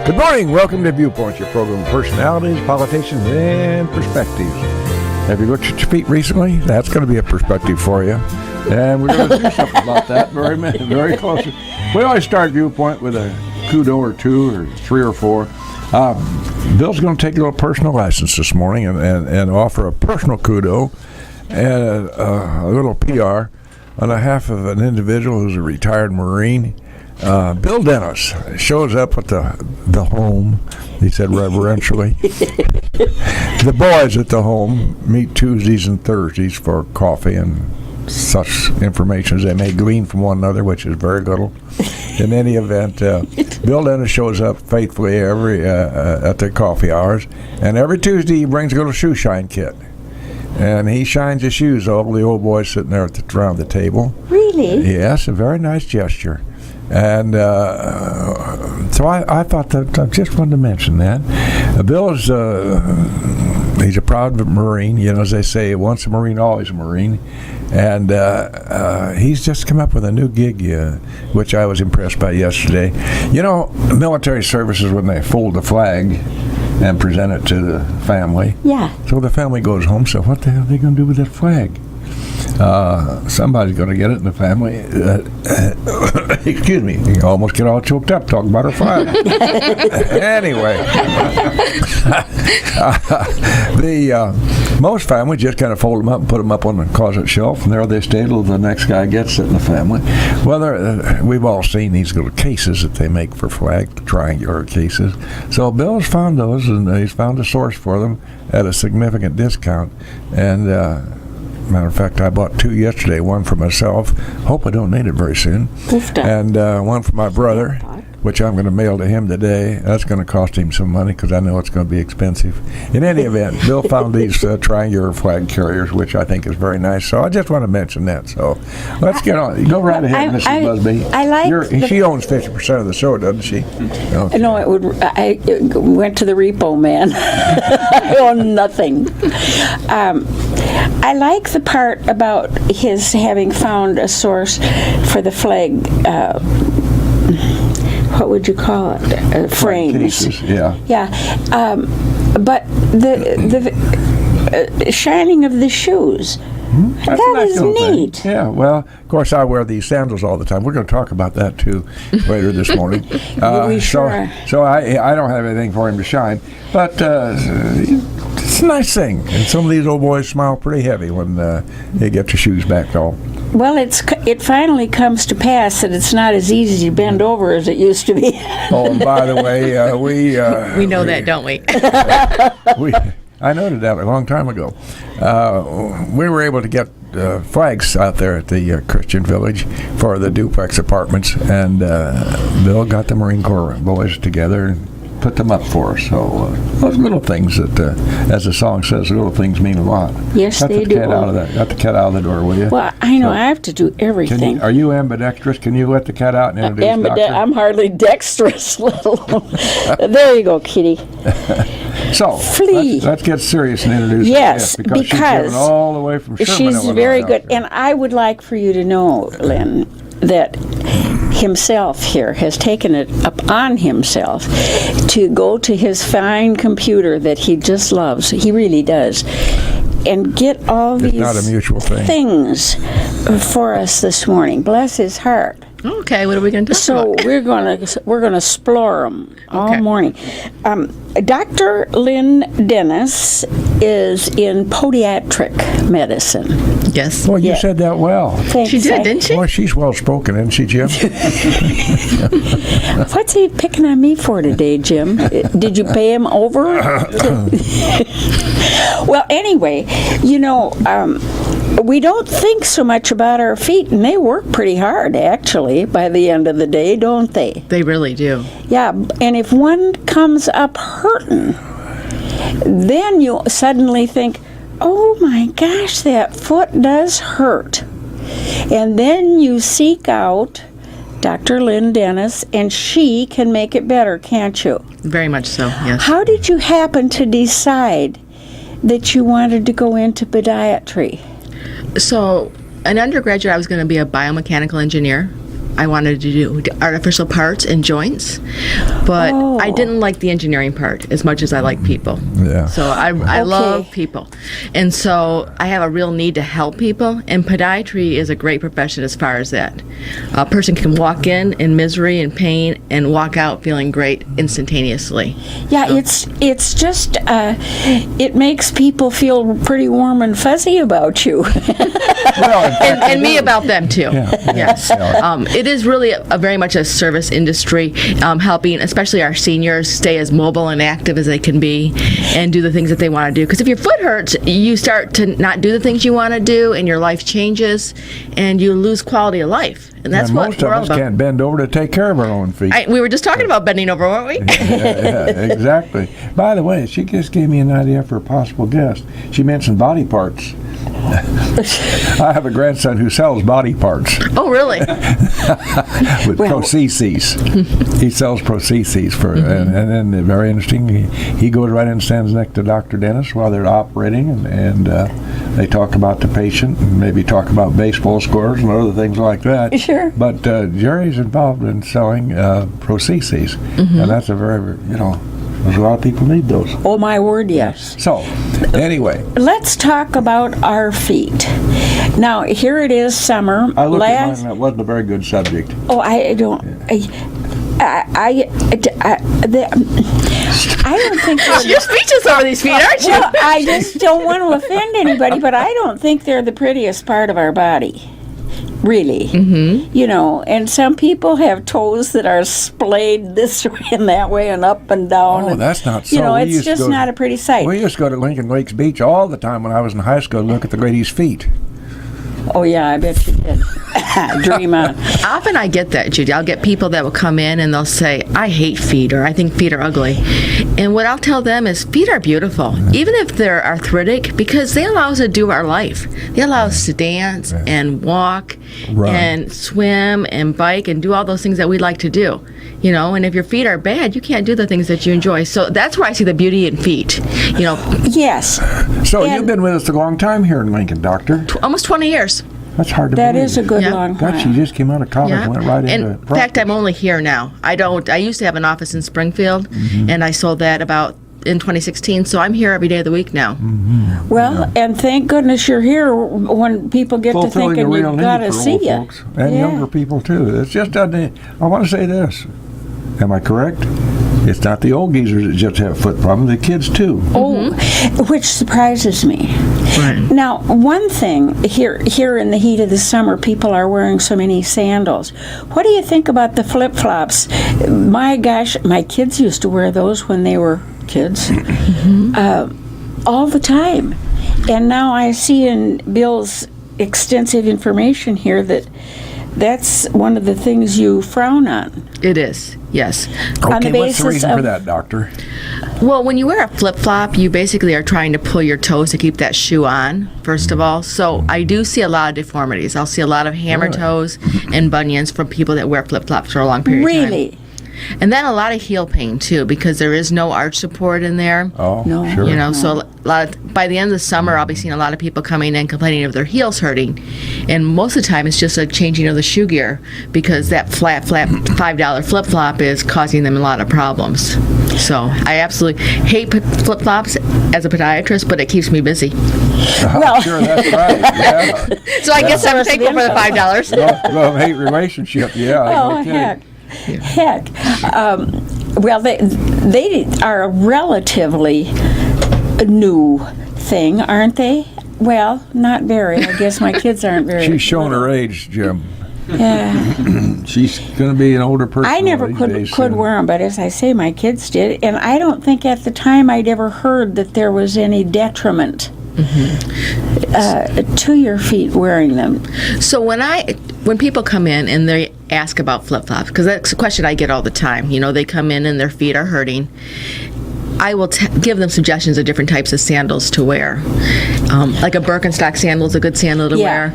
Good morning. Welcome to Viewpoint, your program of personalities, politicians, and perspectives. Have you looked at your feet recently? That's going to be a perspective for you. And we're going to do something about that very close. We always start Viewpoint with a kudo or two or three or four. Bill's going to take a little personal license this morning and offer a personal kudo and a little PR on behalf of an individual who's a retired Marine. Bill Dennis shows up at the home, he said reverentially. The boys at the home meet Tuesdays and Thursdays for coffee and such information as they may glean from one another, which is very little. In any event, Bill Dennis shows up faithfully every at the coffee hours, and every Tuesday he brings a little shoe shine kit. And he shines his shoes, all the old boys sitting there around the table. Really? Yes, a very nice gesture. And so I thought that I just wanted to mention that. Bill is he's a proud Marine. You know, as they say, once a Marine, always a Marine. And he's just come up with a new gig, which I was impressed by yesterday. You know, military services, when they fold the flag and present it to the family. Yeah. So the family goes home, so what the hell are they going to do with that flag? Somebody's going to get it in the family. Excuse me. You almost get all choked up talking about her flag. Anyway. Most families just kind of fold them up and put them up on the closet shelf, and there they stay till the next guy gets it in the family. Well, we've all seen these little cases that they make for flag, triangular cases. So Bill's found those, and he's found a source for them at a significant discount. And matter of fact, I bought two yesterday, one for myself. Hope I don't need it very soon. And one for my brother, which I'm going to mail to him today. That's going to cost him some money because I know it's going to be expensive. In any event, Bill found these triangular flag carriers, which I think is very nice. So I just want to mention that. So let's get on. Go right ahead, Mrs. Busby. I like she owns 50% of the show, doesn't she? Okay. No, I went to the repo, man. I own nothing. I like the part about his having found a source for the flag. What would you call it? Frames. Cases, yeah. Yeah. But the shining of the shoes. That is neat. Thing. Yeah, well, of course, I wear these sandals all the time. We're going to talk about that, too, later this morning. We sure are. So I don't have anything for him to shine. But it's a nice thing. And some of these old boys smile pretty heavy when they get their shoes back off. Well, it finally comes to pass that it's not as easy to bend over as it used to be. Oh, and by the way, we know that, don't we? I noted that a long time ago. We were able to get flags out there at the Christian Village for the duplex apartments, and Bill got the Marine Corps boys together and put them up for us. So those little things that, as the song says, little things mean a lot. Yes, they do. Got the cat out of the door, will you? Well, I know I have to do everything. Are you ambidextrous? Can you let the cat out and introduce Doctor? I'm hardly dexterous, let alone. There you go, kitty. So let's get serious and introduce her. Because she's driven all the way from Sherman. She's very good, and I would like for you to know, Lynn, that himself here has taken it upon himself to go to his fine computer that he just loves. He really does. And get all these not a mutual things for us this morning. Bless his heart. Okay, what are we going to do? So we're going to explore them all morning. Dr. Lynn Dennis is in podiatric medicine. Yes. Well, you said that well. Thanks. She did, didn't she? Well, she's well spoken, isn't she, Jim? What's he picking on me for today, Jim? Did you pay him over? Well, anyway, you know, we don't think so much about our feet, and they work pretty hard, actually, by the end of the day, don't they? They really do. Yeah, and if one comes up hurting, then you suddenly think, oh my gosh, that foot does hurt. And then you seek out Dr. Lynn Dennis, and she can make it better, can't you? Very much so, yes. How did you happen to decide that you wanted to go into podiatry? So, an undergraduate, I was going to be a biomechanical engineer. I wanted to do artificial parts and joints, but I didn't like the engineering part as much as I like people. Yeah. So I love people. And so I have a real need to help people, and podiatry is a great profession as far as that. A person can walk in misery and pain and walk out feeling great instantaneously. Yeah, it's just it makes people feel pretty warm and fuzzy about you. Well, in fact, And me about them too. Yeah. Yes. It is really a very much a service industry, helping especially our seniors stay as mobile and active as they can be and do the things that they want to do. Because if your foot hurts, you start to not do the things you want to do, and your life changes, and you lose quality of life. And that's what most we're of all us about. can't bend over to take care of our own feet. We were just talking about bending over, weren't we? Yeah, exactly. By the way, she just gave me an idea for a possible guest. She mentioned body parts. I have a grandson who sells body parts Oh, really? with prostheses. He sells prostheses for, and then very interesting. He goes right in and stands next to Dr. Dennis while they're operating, and they talk about the patient and maybe talk about baseball scores and other things like that. Sure. But Jerry's involved in selling prostheses, and that's a very, there's a lot of people need those. Oh, my word, yes. So, anyway, Let's talk about our feet. Now, here it is, summer. I looked at mine and that wasn't a very good subject. Oh, I don't. I don't think. You're speechless over these feet, aren't you? Well, I just don't want to offend anybody, but I don't think they're the prettiest part of our body. Really. Mm-hmm. And some people have toes that are splayed this way and that way and up and down. Oh, that's not so. We It's used to just go- not a pretty sight. We used to go to Lincoln Lakes Beach all the time when I was in high school to look at the ladies' feet. Oh, yeah, I bet you did. Dream on. Often I get that, Judy. I'll get people that will come in and they'll say, I hate feet, or I think feet are ugly. And what I'll tell them is feet are beautiful, even if they're arthritic, because they allow us to do our life. They allow us to dance and walk Run. and swim and bike and do all those things that we like to do. And if your feet are bad, you can't do the things that you enjoy. So that's where I see the beauty in feet. Yes. So And- you've been with us a long time here in Lincoln, Doctor. Almost 20 years. That's hard to That believe. is a good Yeah. long God, she time. just came out of college Yeah. and went right into In fact, I'm only here now. I used to have an office in Springfield, and I sold that in 2016, so I'm here every day of the week now. Well, and thank goodness you're here when people get to fulfilling thinking the real we've need got to for see old you. folks and Yeah. younger people too. It's just I want to say this. Am I correct? It's not the old geezers that just have foot problems. The kids too. Oh, which surprises me. Right. Now, one thing here in the heat of the summer, people are wearing so many sandals. What do you think about the flip-flops? My gosh, my kids used to wear those when they were kids, all the time. And now I see in Bill's extensive information here that that's one of the things you frown on. It is, yes. On Okay, the what's the basis reason for of- that, Doctor? Well, when you wear a flip-flop, you basically are trying to pull your toes to keep that shoe on, first of all. So I do see a lot of deformities. I'll see a lot of hammer toes and bunions from people that wear flip-flops for a long period of time. Really? And then a lot of heel pain, too, because there is no arch support in there. Oh, No. sure. So by the end of the summer, I'll be seeing a lot of people coming in complaining of their heels hurting. And most of the time, it's just a changing of the shoe gear because that flat $5 flip-flop is causing them a lot of problems. So I absolutely hate flip-flops as a podiatrist, but it keeps me busy. Well- Sure, that's right. Yeah. So I guess I'm thankful for the $5. Love-hate relationship. Yeah. Oh, no kidding. heck. Heck. Well, they are a relatively new thing, aren't they? Well, not very. I guess my kids aren't very. She's showing her age, Jim. Yeah. She's going to be an older person. I never these could days could soon. wear them, but as I say, my kids did, and I don't think at the time I'd ever heard that there was any detriment to your feet wearing them. So when people come in and they ask about flip-flops, because that's a question I get all the time. They come in and their feet are hurting. I will give them suggestions of different types of sandals to wear. Like a Birkenstock sandal is a good sandal to wear.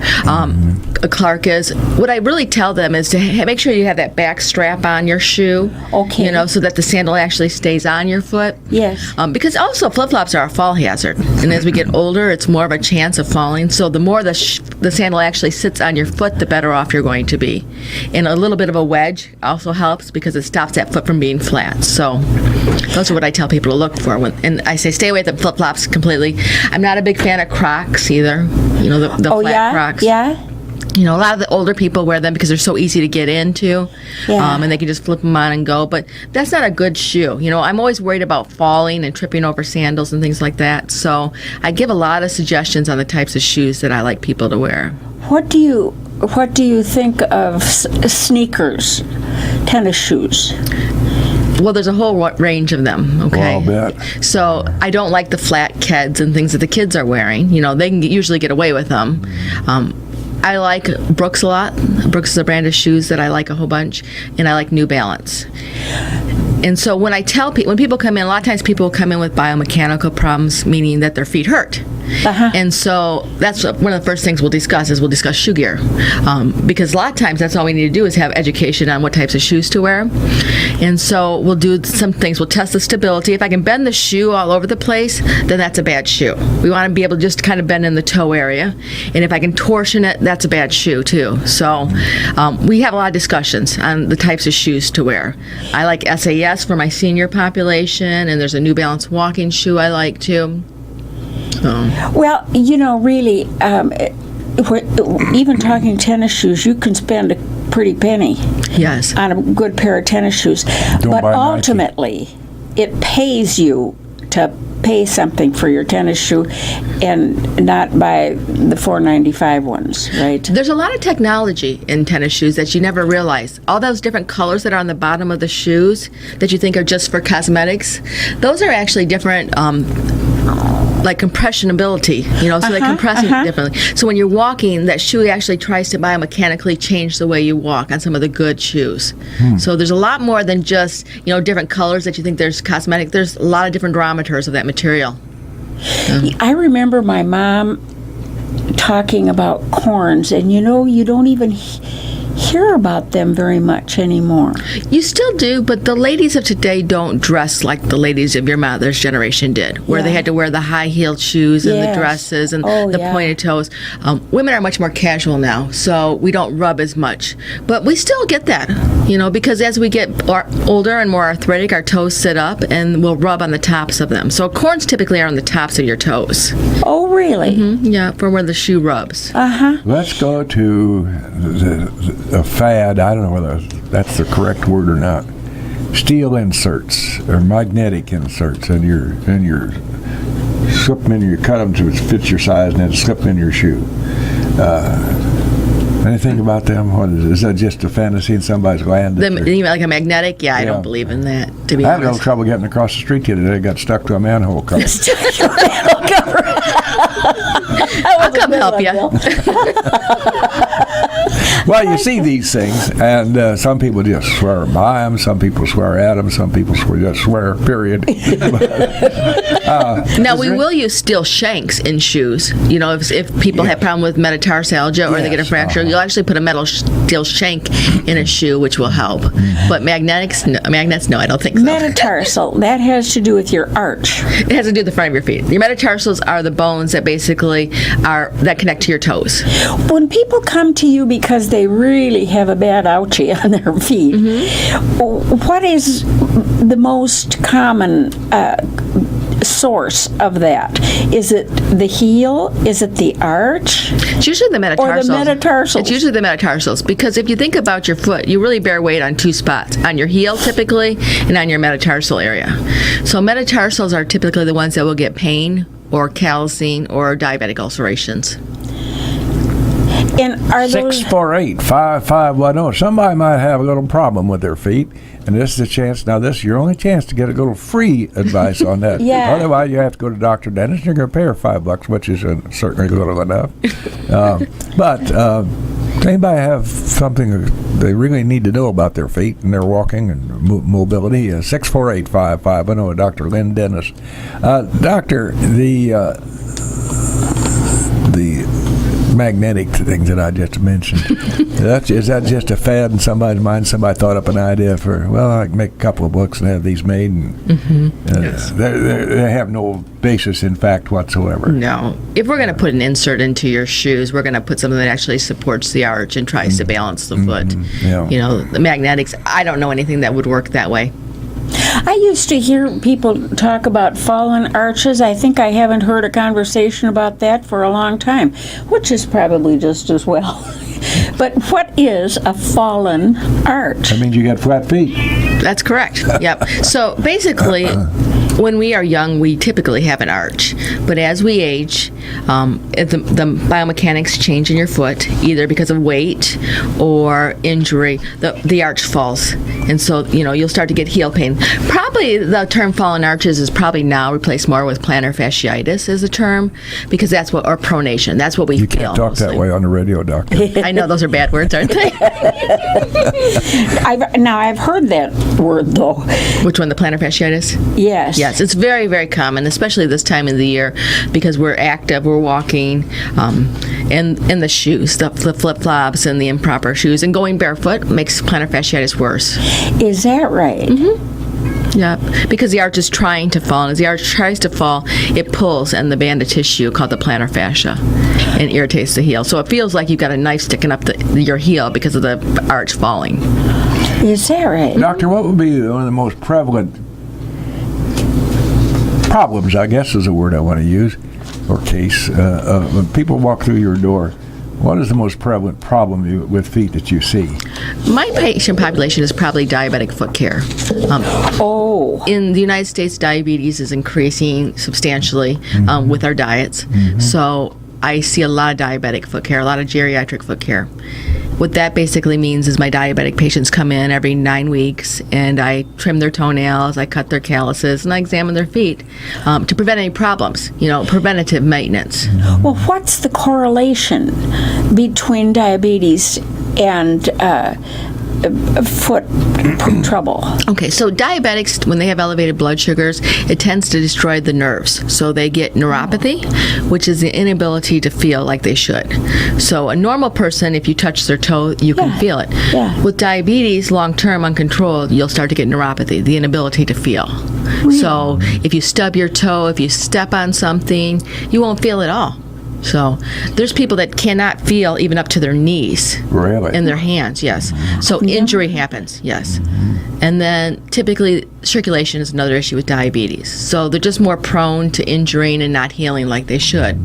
A Clark is. What I really tell them is to make sure you have that back strap on your shoe. Okay. You know, so that the sandal actually stays on your foot. Yes. Because also flip-flops are a fall hazard. And as we get older, it's more of a chance of falling. So the more the sandal actually sits on your foot, the better off you're going to be. And a little bit of a wedge also helps because it stops that foot from being flat. So those are what I tell people to look for. And I say stay away from flip-flops completely. I'm not a big fan of Crocs either. You know, the flat Crocs. Yeah. You know, a lot of the older people wear them because they're so easy to get into, and they can just flip them on and go. But that's not a good shoe. You know, I'm always worried about falling and tripping over sandals and things like that. So I give a lot of suggestions on the types of shoes that I like people to wear. What do you think of sneakers, tennis shoes? Well, there's a whole range of them, okay? Well, I'll bet. So I don't like the flat Keds and things that the kids are wearing. You know, they can usually get away with them. I like Brooks a lot. Brooks is a brand of shoes that I like a whole bunch, and I like New Balance. And so when I tell people, when people come in, a lot of times people come in with biomechanical problems, meaning that their feet hurt. And so that's one of the first things we'll discuss shoe gear. Because a lot of times that's all we need to do is have education on what types of shoes to wear. And so we'll do some things. We'll test the stability. If I can bend the shoe all over the place, then that's a bad shoe. We want to be able to just kind of bend in the toe area. And if I can torsion it, that's a bad shoe too. So we have a lot of discussions on the types of shoes to wear. I like SAS for my senior population, and there's a New Balance walking shoe I like too. Well, you know, really, even talking tennis shoes, you can spend a pretty penny on a good pair of tennis shoes. But ultimately, it pays you to pay something for your tennis shoe and not buy the $4.95 ones, right? There's a lot of technology in tennis shoes that you never realize. All those different colors that are on the bottom of the shoes that you think are just for cosmetics, those are actually different like compressionability, you know, so they compress it differently. So when you're walking, that shoe actually tries to biomechanically change the way you walk on some of the good shoes. So there's a lot more than just, you know, different colors that you think there's cosmetic. There's a lot of different barometers of that material. I remember my mom talking about corns, and you know, you don't even hear about them very much anymore. You still do, but the ladies of today don't dress like the ladies of your mother's generation did, where they had to wear the high-heeled shoes and the dresses and the pointed toes. Women are much more casual now, so we don't rub as much. But we still get that, you know, because as we get older and more arthritic, our toes sit up and we'll rub on the tops of them. So corns typically are on the tops of your toes. Oh, really? Yeah, for where the shoe rubs. Let's go to a fad. I don't know whether that's the correct word or not. Steel inserts or magnetic inserts, and you slip them in. You cut them to fit your size, and then slip them in your shoe. Anything about them? What is that? Just a fantasy in somebody's land? You mean like a magnetic? Yeah, I don't believe in that. To be I honest, had a little trouble getting across the street today. I got stuck to a manhole cover. I'll come help you. Well, you see these things, and some people just swear by them. Some people swear at them. Some people just swear, period. Now, we will use steel shanks in shoes. You know, if people have problem with metatarsalgia or they get a fracture, you'll actually put a steel shank in a shoe, which will help. But magnets, no, I don't think so. Metatarsal, that has to do with your arch. It has to do with the front of your feet. Your metatarsals are the bones that basically that connect to your toes. When people come to you because they really have a bad ouchie on their feet, what is the most common source of that? Is it the heel? Is it the arch? It's usually the metatarsals. Or the metatarsals? It's usually the metatarsals, because if you think about your foot, you really bear weight on two spots, on your heel typically and on your metatarsal area. So metatarsals are typically the ones that will get pain or callousing or diabetic ulcerations. And are those 648-5510. Somebody might have a little problem with their feet, and this is a chance. Now, this is your only chance to get a little free advice on that. Otherwise, you have to go to Dr. Dennis, and you're going to pay her $5, which is certainly little enough. But does anybody have something they really need to know about their feet and their walking and mobility. 648-5510, Dr. Lynn Dennis. Doctor, the magnetic things that I just mentioned, is that just a fad in somebody's mind? Somebody thought up an idea for, well, I can make a couple of books and have these made, and Yes. they have no basis in fact whatsoever. No. If we're going to put an insert into your shoes, we're going to put something that actually supports the arch and tries to balance the foot. Yeah. You know, the magnetics, I don't know anything that would work that way. I used to hear people talk about fallen arches. I think I haven't heard a conversation about that for a long time, which is probably just as well. But what is a fallen arch? That means you got flat feet. That's correct. Yep. So basically, when we are young, we typically have an arch. But as we age, the biomechanics change in your foot, either because of weight or injury. The arch falls. And so, you know, you'll start to get heel pain. Probably the term fallen arches is probably now replaced more with plantar fasciitis as a term, because that's what, or pronation. That's what we You feel. can't talk that way on the radio, Doctor. I know those are bad words, aren't they? I've heard that word, though. Which one, the plantar fasciitis? Yes. Yes, it's very, very common, especially this time of the year, because we're active, we're walking, and the shoes, the flip-flops and the improper shoes, and going barefoot makes plantar fasciitis worse. Is that right? Yeah, because the arch is trying to fall, and as the arch tries to fall, it pulls and the band of tissue called the plantar fascia and irritates the heel. So it feels like you've got a knife sticking up your heel because of the arch falling. Is that right? Doctor, what would be one of the most prevalent problems, I guess is the word I want to use, or case, when people walk through your door? What is the most prevalent problem with feet that you see? My patient population is probably diabetic foot care. In the United States, diabetes is increasing substantially with our diets. So I see a lot of diabetic foot care, a lot of geriatric foot care. What that basically means is my diabetic patients come in every 9 weeks, and I trim their toenails, I cut their calluses, and I examine their feet to prevent any problems, you know, preventative maintenance. Well, what's the correlation between diabetes and foot trouble? Okay, so diabetics, when they have elevated blood sugars, it tends to destroy the nerves. So they get neuropathy, which is the inability to feel like they should. So a normal person, if you touch their toe, you can feel it. Yeah. With diabetes, long-term uncontrolled, you'll start to get neuropathy, the inability to feel. So if you stub your toe, if you step on something, you won't feel it all. So there's people that cannot feel even up to their knees. Really? In their hands, yes. So injury happens, yes. And then typically circulation is another issue with diabetes. So they're just more prone to injuring and not healing like they should.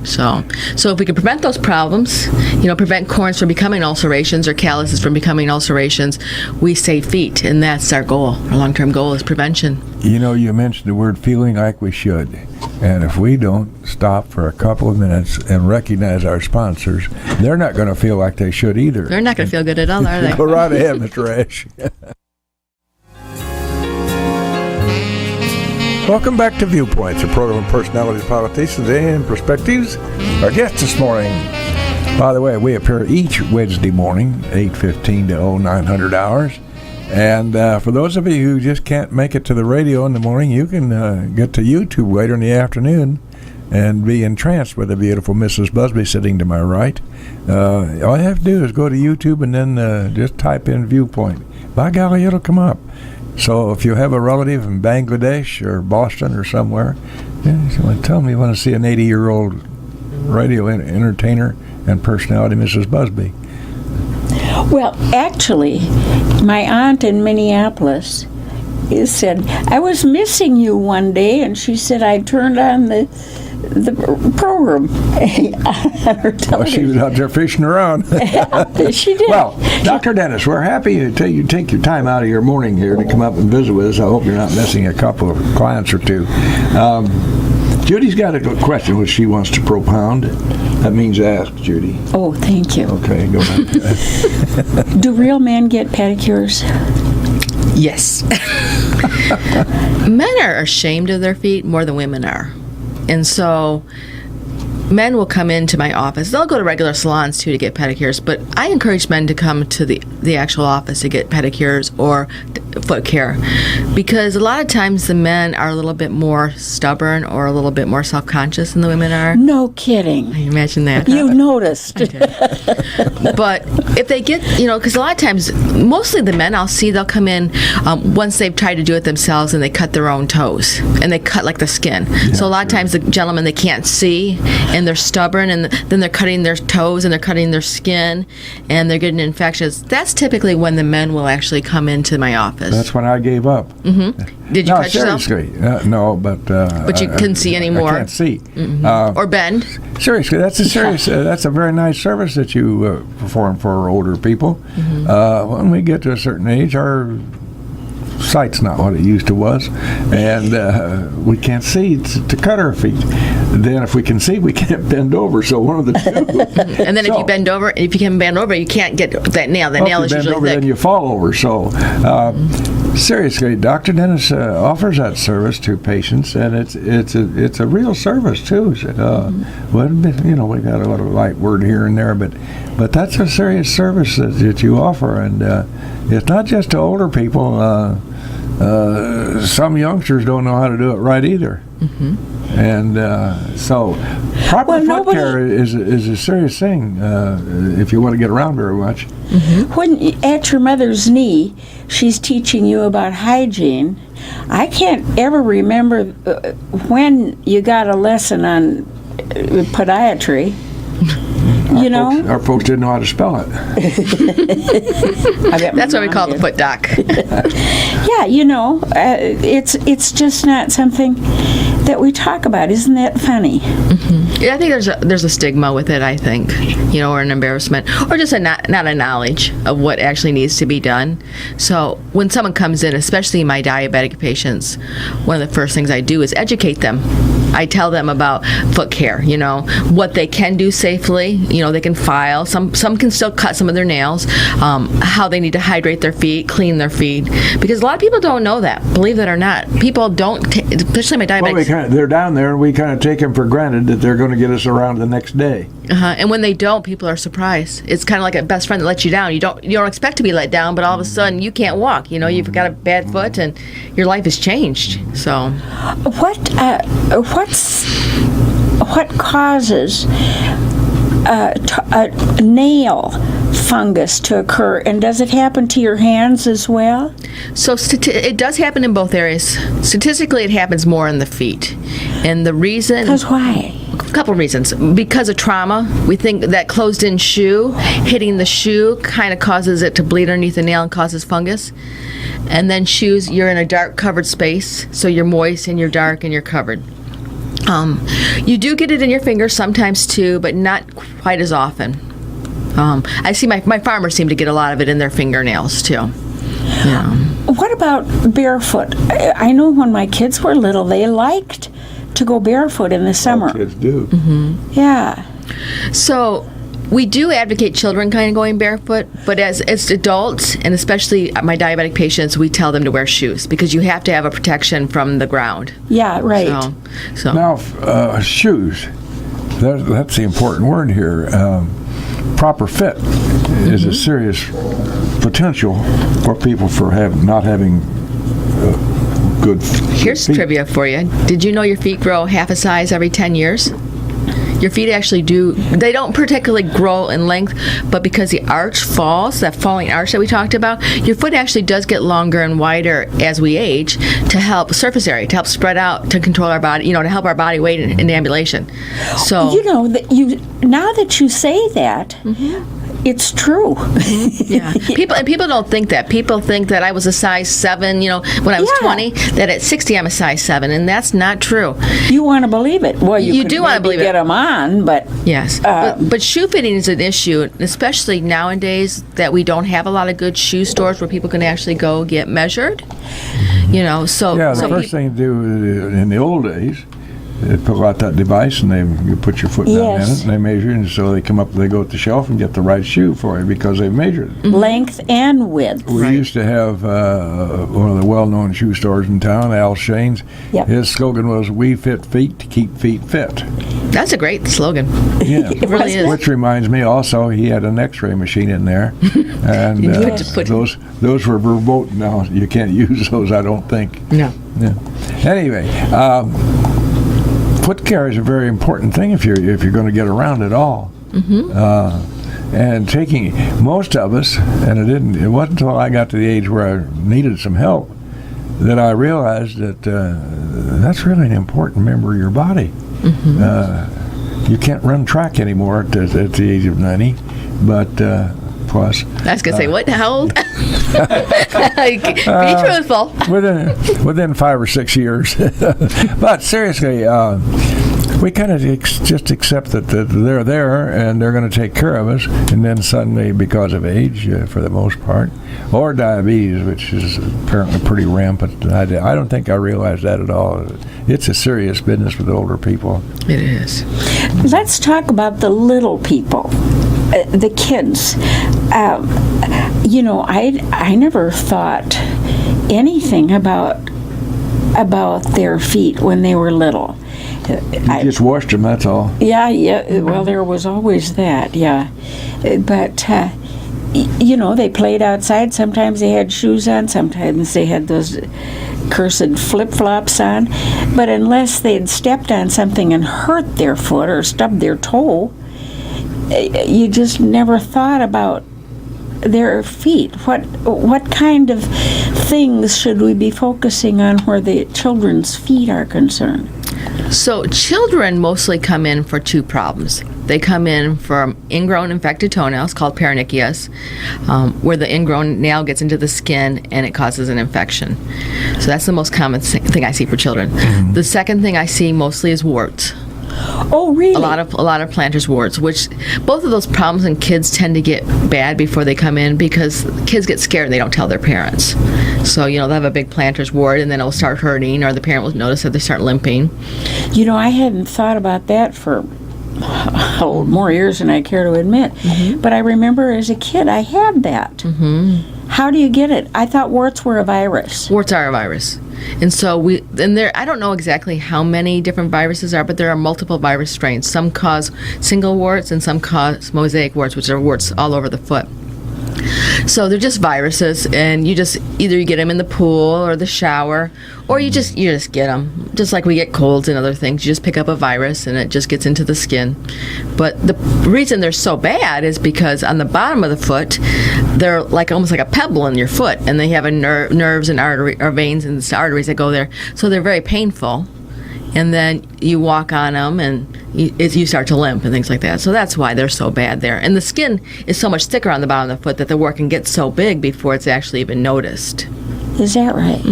So if we can prevent those problems, you know, prevent corns from becoming ulcerations or calluses from becoming ulcerations, we save feet, and that's our goal. Our long-term goal is prevention. You know, you mentioned the word feeling like we should. And if we don't stop for a couple of minutes and recognize our sponsors, they're not going to feel like they should either. They're not going to feel good at all, are they? Go right ahead, Mr. Ash. Welcome back to Viewpoints, a program of personalities, politicians, and perspectives. Our guest this morning, by the way, we appear each Wednesday morning, 8:15 to 0900 hours. And for those of you who just can't make it to the radio in the morning, you can get to YouTube later in the afternoon and be entranced with the beautiful Mrs. Busby sitting to my right. All you have to do is go to YouTube and then just type in Viewpoint. By golly, it'll come up. So if you have a relative in Bangladesh or Boston or somewhere, tell them you want to see an 80-year-old radio entertainer and personality, Mrs. Busby. Well, actually, my aunt in Minneapolis said, I was missing you one day, and she said I turned on the program on her television. Well, she was out there fishing around. She did. Well, Dr. Dennis, we're happy to you take your time out of your morning here to come up and visit with us. I hope you're not missing a couple of clients or two. Judy's got a question which she wants to propound. That means ask, Judy. Oh, thank you. Okay, go ahead. Do real men get pedicures? Yes. Men are ashamed of their feet more than women are. And so men will come into my office. They'll go to regular salons too to get pedicures, but I encourage men to come to the actual office to get pedicures or foot care, because a lot of times the men are a little bit more stubborn or a little bit more self-conscious than the women are. No kidding. I imagine that. You noticed. But if they get, because a lot of times, mostly the men I'll see, they'll come in once they've tried to do it themselves and they cut their own toes and they cut like the skin. So a lot of times the gentlemen, they can't see and they're stubborn, and then they're cutting their toes and they're cutting their skin and they're getting infections. That's typically when the men will actually come into my office. That's when I gave up. Mm-hmm. Did you cut yourself? Seriously, no, but you couldn't see anymore. I can't see. Mm-hmm. Or bend. Seriously, that's a serious. That's a very nice service that you perform for older people. Mm-hmm. When we get to a certain age, our sight's not what it used to was, and we can't see to cut our feet. Then, if we can see, we can't bend over. So one of the two. And then if you bend over, if you can bend over, you can't get that nail. That nail is usually usually over, thick. Then you fall over. So. Seriously, Dr. Dennis offers that service to patients, and it's a real service too. Well, we got a little light word here and there, but that's a serious service that you offer, and it's not just to older people. Some youngsters don't know how to do it right either. Mm-hmm. And so proper foot care is a serious thing if you want to get around very much. Mm-hmm. When at your mother's knee, she's teaching you about hygiene. I can't ever remember when you got a lesson on podiatry. Our folks didn't know how to spell it. That's why we call it the foot doc. Yeah, it's just not something that we talk about. Isn't that funny? Mm-hmm. Yeah, I think there's a stigma with it, I think, or an embarrassment, or just not a knowledge of what actually needs to be done. So when someone comes in, especially my diabetic patients, one of the first things I do is educate them. I tell them about foot care, what they can do safely. They can file. Some can still cut some of their nails. How they need to hydrate their feet, clean their feet, because a lot of people don't know that. Believe it or not, people don't. Especially my diabetics. Well, they're down there, and we kind of take them for granted that they're going to get us around the next day. And when they don't, people are surprised. It's kind of like a best friend that lets you down. You don't expect to be let down, but all of a sudden you can't walk. You've got a bad foot, and your life has changed. So, what causes a nail fungus to occur, and does it happen to your hands as well? So it does happen in both areas. Statistically, it happens more in the feet, and the reason. Because why? A couple of reasons. Because of trauma, we think that closed-in shoe hitting the shoe kind of causes it to bleed underneath the nail and causes fungus. And then shoes, you're in a dark covered space, so you're moist and you're dark and you're covered. You do get it in your fingers sometimes too, but not quite as often. I see my farmers seem to get a lot of it in their fingernails too. Yeah. What about barefoot? I know when my kids were little, they liked to go barefoot in the summer. All kids do. Mm-hmm. Yeah. So we do advocate children kind of going barefoot, but as adults, and especially my diabetic patients, we tell them to wear shoes because you have to have a protection from the ground. Yeah, right. So. Now, shoes, that's the important word here. Proper fit is a serious potential for people for not having good Here's feet. Trivia for you. Did you know your feet grow half a size every 10 years? Your feet actually they don't particularly grow in length, but because the arch falls, that falling arch that we talked about, your foot actually does get longer and wider as we age to help surface area, to help spread out, to control our body, to help our body weight in ambulation. So now that you say that, it's true. Yeah. People don't think that. People think that I was a size 7, when I was 20, that at 60 I'm a size 7, and that's not true. You want to believe it. Well, you do want to believe get it. them on, but... Yes. But shoe fitting is an issue, especially nowadays that we don't have a lot of good shoe stores where people can actually go get measured. So the first thing to do in the old days They pull out that device and you put your foot down in Yes. it and they measure it, and so they come up, they go to the shelf and get the right shoe for you because they've measured it. Length and width. We used to have one of the well-known shoe stores in town, Al Shane's. Yep. His slogan was, "We fit feet to keep feet fit." That's a great slogan. Yeah, It really is. which reminds me also, he had an X-ray machine in there, and put- those were verboten. Now you can't use those, I don't think. No. Yeah. Anyway, foot care is a very important thing if you're going to get around at all. And taking most of us, and it wasn't until I got to the age where I needed some help that I realized that that's really an important member of your body. You can't run track anymore at the age of 90, but plus. I was going to say, what? How old? Be truthful. within 5 or 6 years. But seriously, we kind of just accept that they're there and they're going to take care of us, and then suddenly, because of age, for the most part, or diabetes, which is apparently pretty rampant. I don't think I realized that at all. It's a serious business with older people. It is. Let's talk about the little people, the kids. I never thought anything about their feet when they were little. You just washed them, that's all. Yeah. Well, there was always that, yeah. But, they played outside. Sometimes they had shoes on. Sometimes they had those cursed flip-flops on. But unless they'd stepped on something and hurt their foot or stubbed their toe, you just never thought about their feet. What kind of things should we be focusing on where the children's feet are concerned? So children mostly come in for two problems. They come in for ingrown infected toenails called paronychias, where the ingrown nail gets into the skin and it causes an infection. So that's the most common thing I see for children. The second thing I see mostly is warts. Oh, really? A lot of plantar's warts, which both of those problems in kids tend to get bad before they come in because kids get scared and they don't tell their parents. So, they'll have a big plantar's wart and then it'll start hurting, or the parent will notice that they start limping. I hadn't thought about that for more years than I care to admit. But I remember as a kid I had that. How do you get it? I thought warts were a virus. Warts are a virus. And so I don't know exactly how many different viruses are, but there are multiple virus strains. Some cause single warts and some cause mosaic warts, which are warts all over the foot. So they're just viruses, and you just either you get them in the pool or the shower, or you just get them. Just like we get colds and other things, you just pick up a virus and it just gets into the skin. But the reason they're so bad is because on the bottom of the foot, they're almost like a pebble in your foot, and they have nerves and veins and arteries that go there. So they're very painful. And then you walk on them and you start to limp and things like that. So that's why they're so bad there. And the skin is so much thicker on the bottom of the foot that the wart can get so big before it's actually even noticed. Is that right?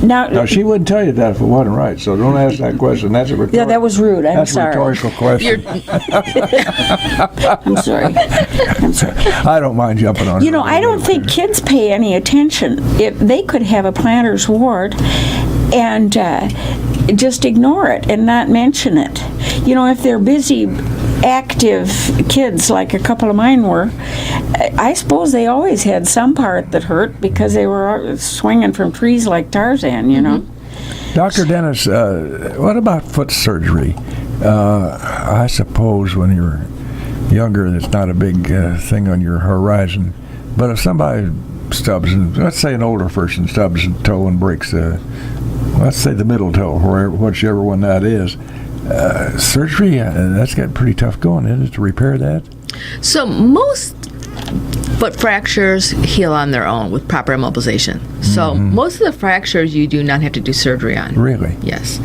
Now, she wouldn't tell you that if it wasn't right, so don't ask that question. That's a rhetorical. Yeah, that was rude. I'm sorry. That's a rhetorical question. I'm sorry. I don't mind jumping on it. I don't think kids pay any attention. If they could have a plantar's wart and just ignore it and not mention it. If they're busy, active kids like a couple of mine were, I suppose they always had some part that hurt because they were swinging from trees like Tarzan, Dr. Dennis, what about foot surgery? I suppose when you're younger, it's not a big thing on your horizon. But if somebody stubs, let's say an older person stubs a toe and breaks let's say the middle toe, whichever one that is, surgery, that's got pretty tough going, isn't it, to repair that? So most foot fractures heal on their own with proper immobilization. So most of the fractures you do not have to do surgery on. Really? Yes.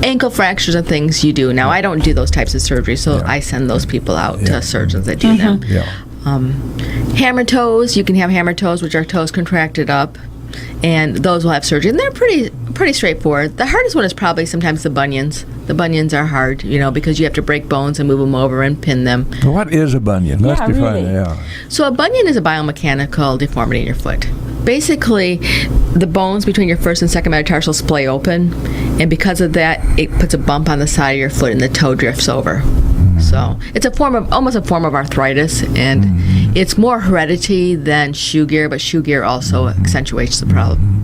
Ankle fractures and things you do. Now, I don't do those types of surgery, so I send those people out to surgeons that do them. Yeah. Hammer toes, you can have hammer toes, which are toes contracted up, and those will have surgery. And they're pretty pretty straightforward. The hardest one is probably sometimes the bunions. The bunions are hard, because you have to break bones and move them over and pin them. What is a bunion? Let's define really. it. Yeah. So a bunion is a biomechanical deformity in your foot. Basically, the bones between your first and second metatarsal splay open, and because of that, it puts a bump on the side of your foot and the toe drifts over. So it's almost a form of arthritis, and it's more heredity than shoe gear, but shoe gear also accentuates the problem.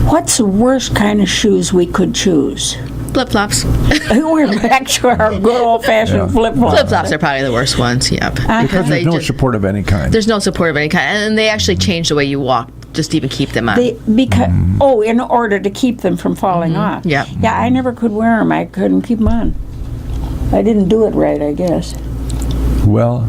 What's the worst kind of shoes we could choose? Flip-flops. We're back to our good old-fashioned flip-flops. Flip-flops are probably the worst ones, yep. Because there's no support of any kind. There's no support of any kind, and they actually change the way you walk just to even keep them on. In order to keep them from falling off. Yep. Yeah, I never could wear them. I couldn't keep them on. I didn't do it right, I guess. Well,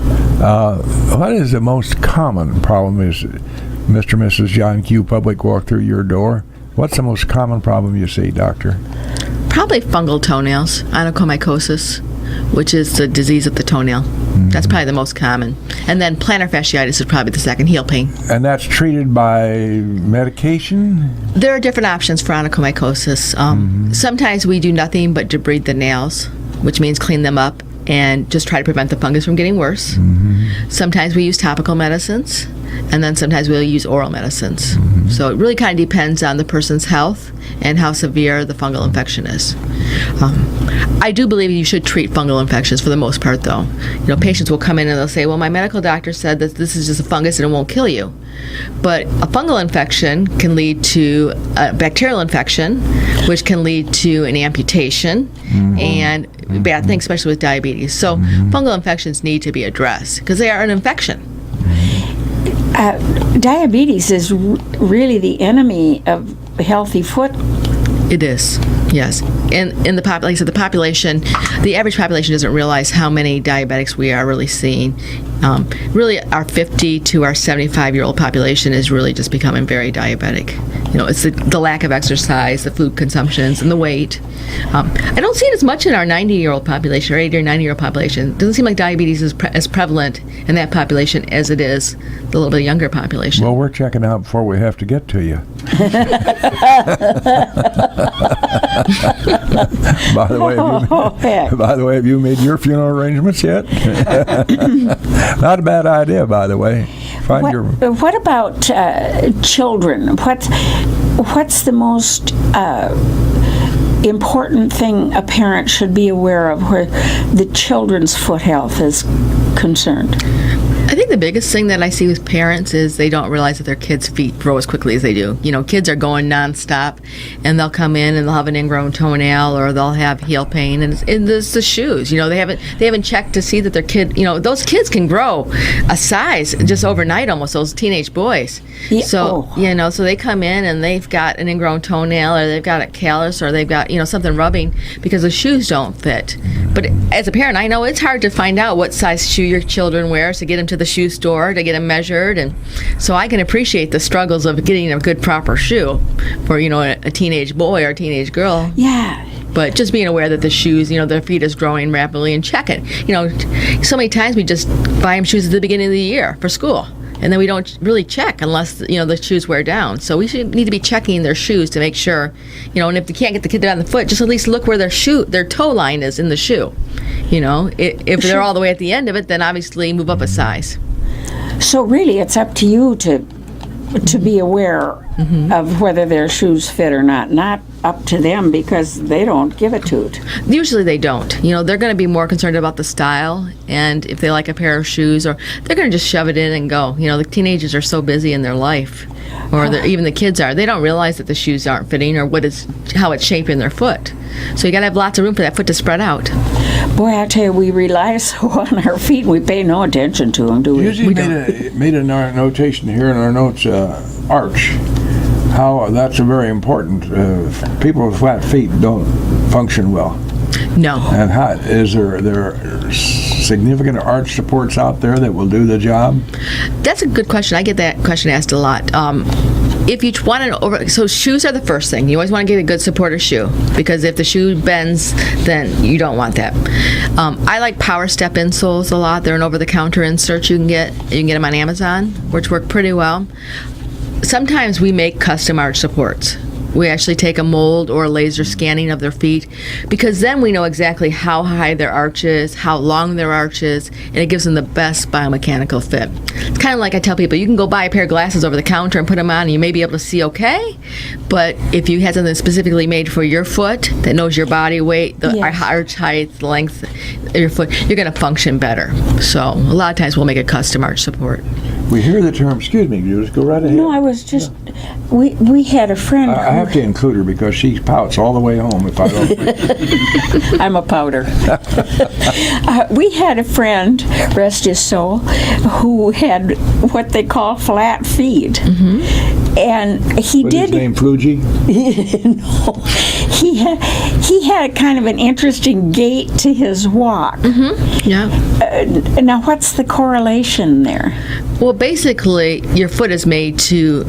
what is the most common problem is, Mr. and Mrs. John Q. Public walk through your door? What's the most common problem you see, doctor? Probably fungal toenails, onychomycosis, which is the disease of the toenail. That's probably the most common. And then plantar fasciitis is probably the second, heel pain. And that's treated by medication? There are different options for onychomycosis. Sometimes we do nothing but debride the nails, which means clean them up and just try to prevent the fungus from getting worse. Sometimes we use topical medicines, and then sometimes we'll use oral medicines. So it really kind of depends on the person's health and how severe the fungal infection is. I do believe you should treat fungal infections for the most part, though. Patients will come in and they'll say, well, my medical doctor said that this is just a fungus and it won't kill you. But a fungal infection can lead to a bacterial infection, which can lead to an amputation and bad things, especially with diabetes. So fungal infections need to be addressed because they are an infection. Diabetes is really the enemy of a healthy foot. It is, yes. In the like I said, the average population doesn't realize how many diabetics we are really seeing. Really, our 50 to our 75-year-old population is really just becoming very diabetic. It's the lack of exercise, the food consumptions, and the weight. I don't see it as much in our 90-year-old population or 80 or 90-year-old population. It doesn't seem like diabetes is as prevalent in that population as it is the little bit younger population. Well, we're checking out before we have to get to you. By the way, have you made your funeral arrangements yet? Not a bad idea, by the way. What about children? What's the most important thing a parent should be aware of where the children's foot health is concerned? I think the biggest thing that I see with parents is they don't realize that their kids' feet grow as quickly as they do. Kids are going nonstop, and they'll come in and they'll have an ingrown toenail or they'll have heel pain, and it's the shoes. They haven't checked to see that their kid. Those kids can grow a size just overnight, almost those teenage boys. Yeah. So so they come in and they've got an ingrown toenail or they've got a callus or they've got something rubbing because the shoes don't fit. But as a parent, I know it's hard to find out what size shoe your children wear to get them to the shoe store to get them measured, and so I can appreciate the struggles of getting a good proper shoe for a teenage boy or a teenage girl. Yeah. But just being aware that the shoes, their feet is growing rapidly and check it. So many times we just buy them shoes at the beginning of the year for school, and then we don't really check unless the shoes wear down. So we need to be checking their shoes to make sure, and if they can't get the kid on the foot, just at least look where their toe line is in the shoe. If they're all the way at the end of it, then obviously move up a size. So really, it's up to you to be aware of whether their shoes fit or not up to them because they don't give a toot. Usually they don't. They're going to be more concerned about the style and if they like a pair of shoes, or they're going to just shove it in and go. The teenagers are so busy in their life, or even the kids are. They don't realize that the shoes aren't fitting or how it's shaping their foot. So you got to have lots of room for that foot to spread out. Boy, I tell you, we rely so on our feet, we pay no attention to them, do we? Usually made a notation here in our notes, arch. How that's very important. People with flat feet don't function well. No. And is there significant arch supports out there that will do the job? That's a good question. I get that question asked a lot. If you want so shoes are the first thing. You always want to get a good supporter shoe because if the shoe bends, then you don't want that. I like Power Step insoles a lot. They're an over-the-counter insert you can get. You can get them on Amazon, which work pretty well. Sometimes we make custom arch supports. We actually take a mold or a laser scanning of their feet, because then we know exactly how high their arch is, how long their arch is, and it gives them the best biomechanical fit. It's kind of like I tell people, you can go buy a pair of glasses over the counter and put them on and you may be able to see okay, but if you had something specifically made for your foot that knows your body weight, the arch height, the length of your foot, you're going to function better. So a lot of times we'll make a custom arch support. We hear the term, excuse me, you just go right ahead. No, I was just, we had a friend. I have to include her because she pouts all the way home if I don't. I'm a powder. We had a friend, rest his soul, who had what they call flat feet. And he Was did. his name Fuji? No, he had kind of an interesting gait to his walk. Yeah. Now, what's the correlation there? Well, basically, your foot is made to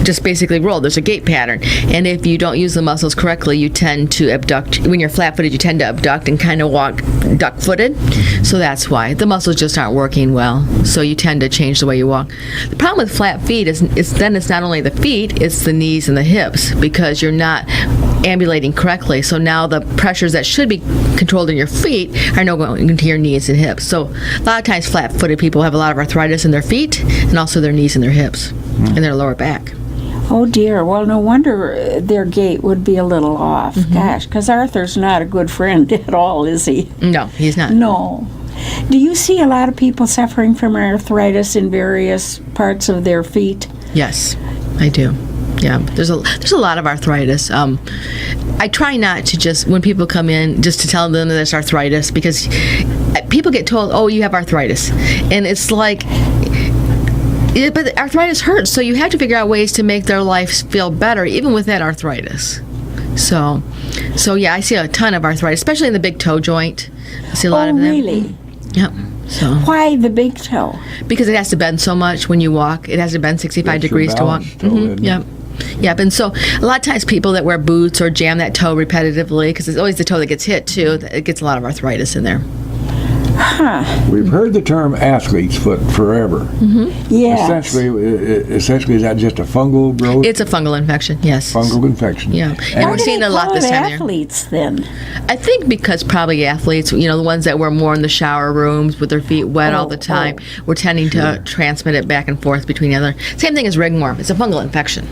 just basically roll. There's a gait pattern. And if you don't use the muscles correctly, you tend to abduct. When you're flat-footed, you tend to abduct and kind of walk duck-footed. So that's why. The muscles just aren't working well. So you tend to change the way you walk. The problem with flat feet is then it's not only the feet, it's the knees and the hips, because you're not ambulating correctly. So now the pressures that should be controlled in your feet are now going into your knees and hips. So a lot of times flat-footed people have a lot of arthritis in their feet and also their knees and their hips and their lower back. Oh dear, well no wonder their gait would be a little off. Gosh, because Arthur's not a good friend at all, is he? No, he's not. No. Do you see a lot of people suffering from arthritis in various parts of their feet? Yes, I do. Yeah, there's a lot of arthritis. I try not to just, when people come in, just to tell them that there's arthritis, because people get told, oh, you have arthritis. And it's like, but arthritis hurts, so you have to figure out ways to make their life feel better, even with that arthritis. So yeah, I see a ton of arthritis, especially in the big toe joint. I see a lot of them. Really? Yep. So Why the big toe? because it has to bend so much when you walk, it has to bend 65 That's your degrees to walk. balance toe, isn't it? Yep. Yep, and so a lot of times people that wear boots or jam that toe repetitively, because it's always the toe that gets hit too, it gets a lot of arthritis in there. Huh. We've heard the term athlete's foot forever. Yes. Essentially, is that just a fungal growth? It's a fungal infection, yes. Fungal infection. Yeah, and Why we're do seeing they it a lot call this it time of year. athletes then? I think because probably athletes, the ones that were more in the shower rooms with their feet wet all the time, were tending to transmit it back and forth between each other. Same thing as ringworm. It's a fungal infection.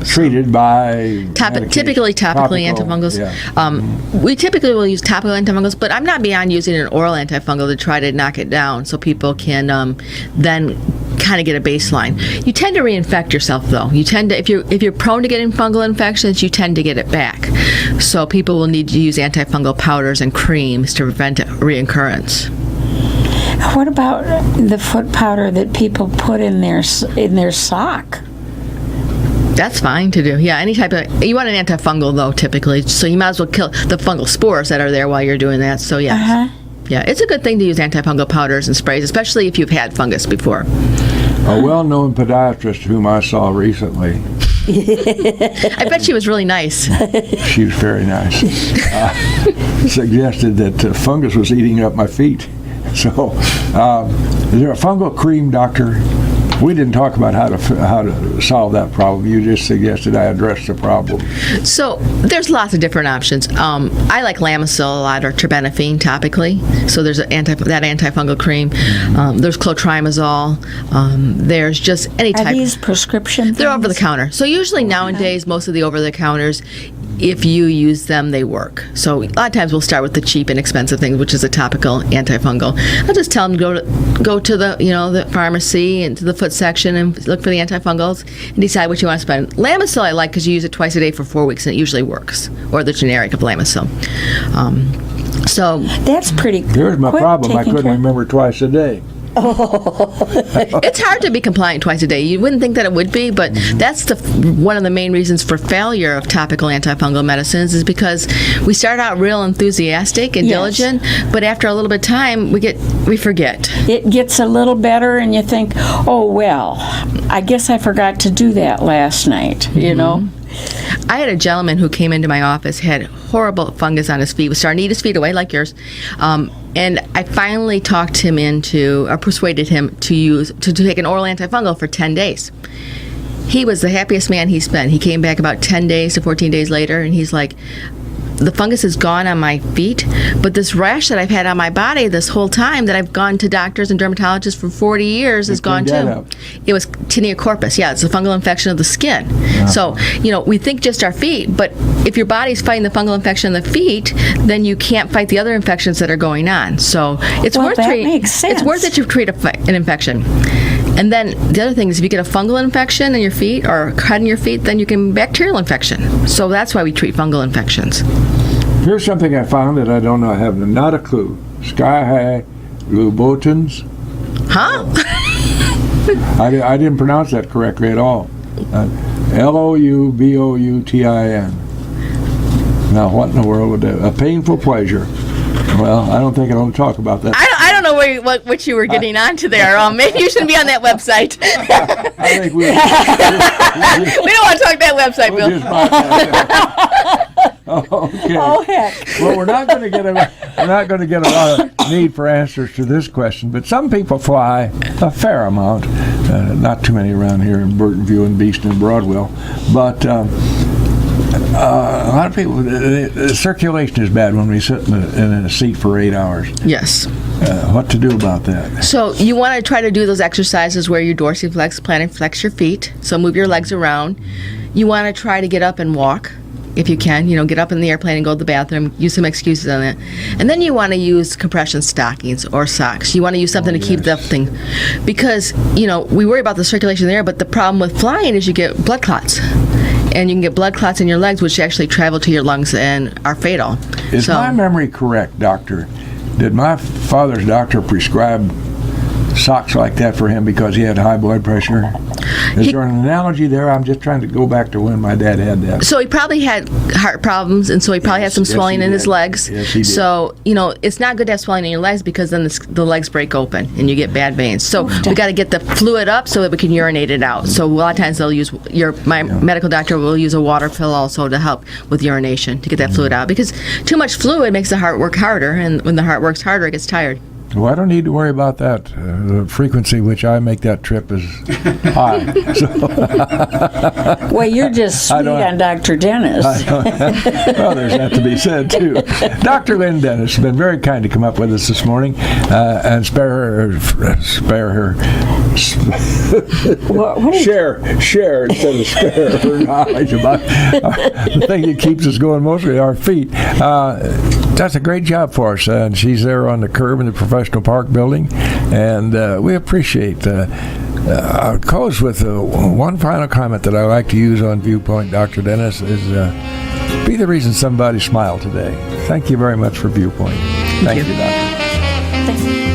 Treated by Typically topically antifungals. Yeah. We typically will use topical antifungals, but I'm not beyond using an oral antifungal to try to knock it down so people can then kind of get a baseline. You tend to reinfect yourself though. You tend to, if you're prone to getting fungal infections, you tend to get it back. So people will need to use antifungal powders and creams to prevent reoccurrence. What about the foot powder that people put in their sock? That's fine to do. Yeah, any type of, you want an antifungal though typically, so you might as well kill the fungal spores that are there while you're doing that. So yes. Yeah, it's a good thing to use antifungal powders and sprays, especially if you've had fungus before. A well-known podiatrist whom I saw recently. I bet she was really nice. She was very nice. Suggested that fungus was eating up my feet. So, is there a fungal cream, doctor? We didn't talk about how to solve that problem. You just suggested I address the problem. So there's lots of different options. I like Lamisil a lot, or terbinafine topically. So there's that antifungal cream. There's clotrimazole. There's just any type. Are these prescription They're things? over the counter. So usually nowadays, most of the over the counters, if you use them, they work. So a lot of times we'll start with the cheap and expensive things, which is a topical antifungal. I'll just tell them to go to the the pharmacy and to the foot section and look for the antifungals and decide what you want to spend. Lamisil I like because you use it twice a day for 4 weeks and it usually works, or the generic of Lamisil. So That's pretty. Here's my quick problem. I taking couldn't care- remember twice a day. it's hard to be compliant twice a day. You wouldn't think that it would be, but that's one of the main reasons for failure of topical antifungal medicines is because we start out real enthusiastic and Yes. diligent, but after a little bit of time, we forget. It gets a little better, and you think, "Oh well, I guess I forgot to do that last night." You know. I had a gentleman who came into my office, had horrible fungus on his feet, was starting to eat his feet away like yours, and I finally talked him into, or persuaded him to take an oral antifungal for 10 days. He was the happiest man he's been. He came back about 10 days to 14 days later, and he's like, the fungus is gone on my feet, but this rash that I've had on my body this whole time that I've gone to doctors and dermatologists for 40 years is gone too. It was tinea corpus. Yeah, it's a fungal infection of the skin. So, we think just our feet, but if your body's fighting the fungal infection in the feet, then you can't fight the other infections that are going on. So it's worth makes sense. It's worth it to treat an infection. And then the other thing is if you get a fungal infection in your feet or a cut in your feet, then you can bacterial infection. So that's why we treat fungal infections. Here's something I found that I don't know. I have not a clue. Sky high Louboutins. Huh? I didn't pronounce that correctly at all. Louboutin. Now, what in the world would that? A painful pleasure. Well, I don't think I want to talk about that. I don't know what you were getting onto there. Maybe you shouldn't be on that website. I think we don't want to talk that website, we'll Bill. just bypass that. Okay. Oh, heck. Well, we're not going to get a lot of need for answers to this question, but some people fly a fair amount. Not too many around here in Burtonview and Beeston and Broadwell, but a lot of people. The circulation is bad when we sit in a seat for 8 hours. Yes. What to do about that? So you want to try to do those exercises where you dorsiflex, plantarflex your feet. So move your legs around. You want to try to get up and walk. If you can, get up in the airplane and go to the bathroom, use some excuses on that. And then you want to use compression stockings or socks. You want to use something to keep the thing. Because, we worry about the circulation there, but the problem with flying is you get blood clots. And you can get blood clots in your legs, which actually travel to your lungs and are fatal. Is my memory correct, doctor? Did my father's doctor prescribe socks like that for him because he had high blood pressure? Is there an analogy there? I'm just trying to go back to when my dad had that. So he probably had heart problems, and so he probably had some swelling in his legs. Yes, he did. So, it's not good to have swelling in your legs because then the legs break open and you get bad veins. So we got to get the fluid up so that we can urinate it out. So a lot of times they'll use, my medical doctor will use a water pill also to help with urination to get that fluid out. Because too much fluid makes the heart work harder, and when the heart works harder, it gets tired. Well, I don't need to worry about that. The frequency which I make that trip is high. Well, you're just sweet on Dr. Dennis. Well, there's that to be said, too. Dr. Lynn Dennis has been very kind to come up with us this morning and share instead of spare her knowledge about the thing that keeps us going, mostly our feet. That's a great job for us, and she's there on the curb in the professional park building, and we appreciate. I'll close with one final comment that I like to use on Viewpoint, Dr. Dennis, is be the reason somebody smiled today. Thank you very much for Viewpoint. Thank you, Doctor. Thank you.